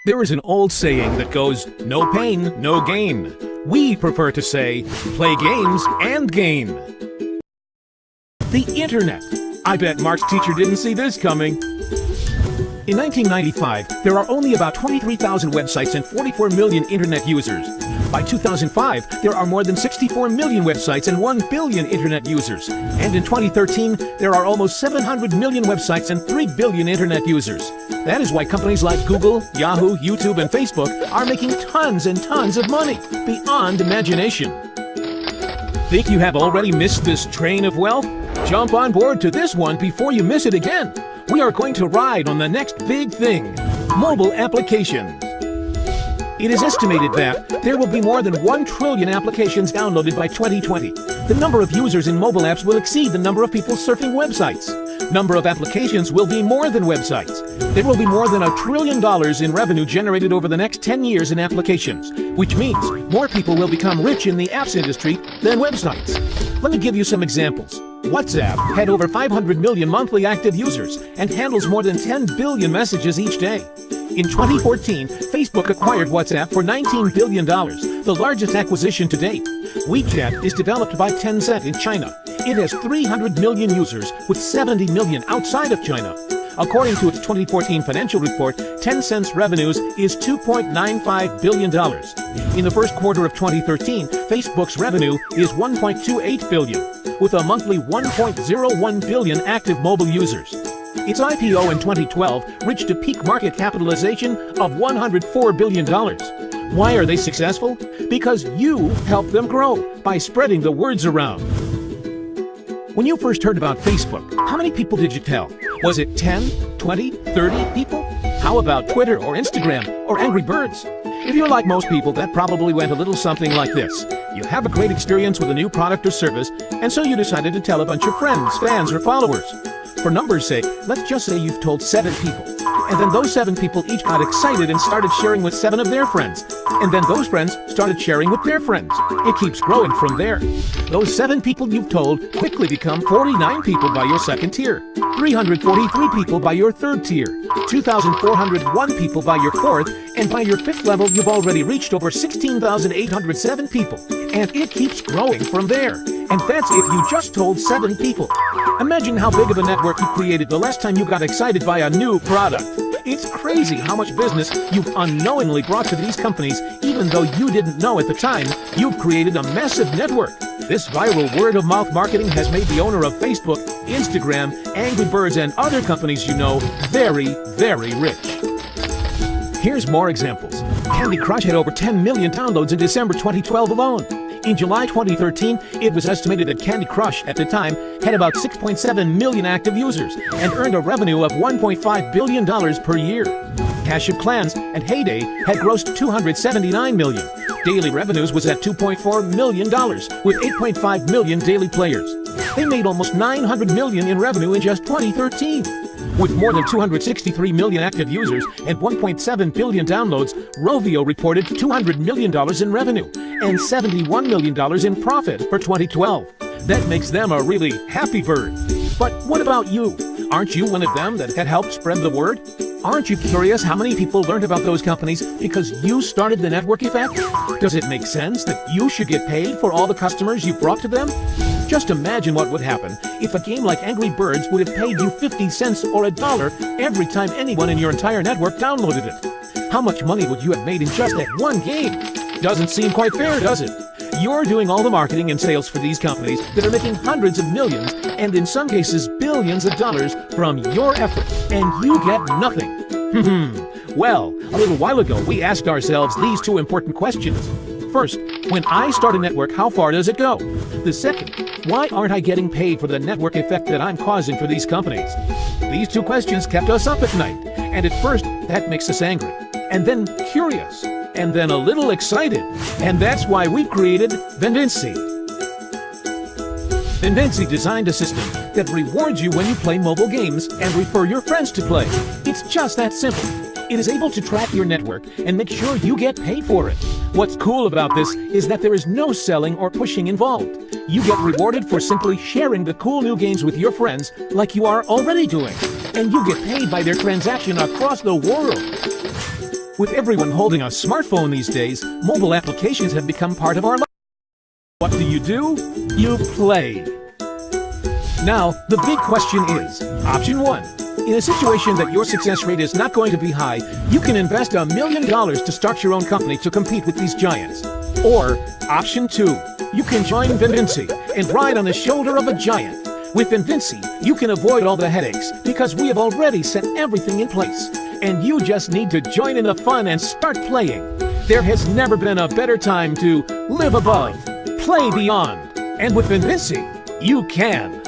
There is an old saying that goes, no pain, no gain. We prefer to say, play games and gain. The Internet. I bet Mark's teacher didn't see this coming. In 1995, there are only about 23,000 websites and 44 million Internet users. By 2005, there are more than 64 million websites and 1 billion Internet users. And in 2013, there are almost 700 million websites and 3 billion Internet users. That is why companies like Google, Yahoo, YouTube, and Facebook are making tons and tons of money, beyond imagination. Think you have already missed this train of wealth? Jump on board to this one before you miss it again. We are going to ride on the next big thing, mobile applications. It is estimated that there will be more than 1 trillion applications downloaded by 2020. The number of users in mobile apps will exceed the number of people surfing websites. Number of applications will be more than websites. There will be more than $1 trillion in revenue generated over the next 10 years in applications, which means more people will become rich in the apps industry than websites. Let me give you some examples. WhatsApp had over 500 million monthly active users and handles more than 10 billion messages each day. In 2014, Facebook acquired WhatsApp for $19 billion, the largest acquisition to date. WeChat is developed by Tencent in China. It has 300 million users, with 70 million outside of China. According to its 2014 financial report, Tencent's revenues is $2.95 billion. In the first quarter of 2013, Facebook's revenue is $1.28 billion, with a monthly 1.01 billion active mobile users. Its IPO in 2012 reached a peak market capitalization of $104 billion. Why are they successful? Because you help them grow by spreading the words around. When you first heard about Facebook, how many people did you tell? Was it 10, 20, 30 people? How about Twitter or Instagram or Angry Birds? If you're like most people, that probably went a little something like this. You have a great experience with a new product or service, and so you decided to tell a bunch of friends, fans, or followers. For numbers' sake, let's just say you've told 7 people. And then those 7 people each got excited and started sharing with 7 of their friends. And then those friends started sharing with their friends. It keeps growing from there. Those 7 people you've told quickly become 49 people by your second tier, 343 people by your third tier, 2,401 people by your fourth, and by your 5th level you've already reached over 16,807 people. And it keeps growing from there. And that's if you just told 7 people. Imagine how big of a network you created the last time you got excited by a new product. It's crazy how much business you've unknowingly brought to these companies, even though you didn't know at the time. You've created a massive network. This viral word-of-mouth marketing has made the owner of Facebook, Instagram, Angry Birds, and other companies you know very, very rich. Here's more examples. Candy Crush had over 10 million downloads in December 2012 alone. In July 2013, it was estimated that Candy Crush, at the time, had about 6.7 million active users and earned a revenue of $1.5 billion per year. Clash of Clans and Heyday had grossed $279 million. Daily revenues was at $2.4 million, with 8.5 million daily players. They made almost $900 million in revenue in just 2013. With more than 263 million active users and 1.7 billion downloads, Rovio reported $200 million in revenue and $71 million in profit for 2012. That makes them a really happy bird. But what about you? Aren't you one of them that had helped spread the word? Aren't you curious how many people learned about those companies because you started the network effect? Does it make sense that you should get paid for all the customers you brought to them? Just imagine what would happen if a game like Angry Birds would have paid you 50 cents or $1 every time anyone in your entire network downloaded it. How much money would you have made in just that one game? Doesn't seem quite fair, does it? You're doing all the marketing and sales for these companies that are making hundreds of millions, and in some cases billions of dollars from your effort, and you get nothing. Well, a little while ago we asked ourselves these 2 important questions. First, when I start a network, how far does it go? The second, why aren't I getting paid for the network effect that I'm causing for these companies? These 2 questions kept us up at night, and at first that makes us angry, and then curious, and then a little excited, and that's why we've created venvici. venvici designed a system that rewards you when you play mobile games and refer your friends to play. It's just that simple. It is able to track your network and make sure you get paid for it. What's cool about this is that there is no selling or pushing involved. You get rewarded for simply sharing the cool new games with your friends like you are already doing. And you get paid by their transaction across the world. With everyone holding a smartphone these days, mobile applications have become part of our life. What do? You play. Now, the big question is, option 1. In a situation that your success rate is not going to be high, you can invest $1 million to start your own company to compete with these giants. Or, option 2. You can join venvici and ride on the shoulder of a giant. With venvici, you can avoid all the headaches because we have already set everything in place. And you just need to join in the fun and start playing. There has never been a better time to live above, play beyond. And with venvici, you can.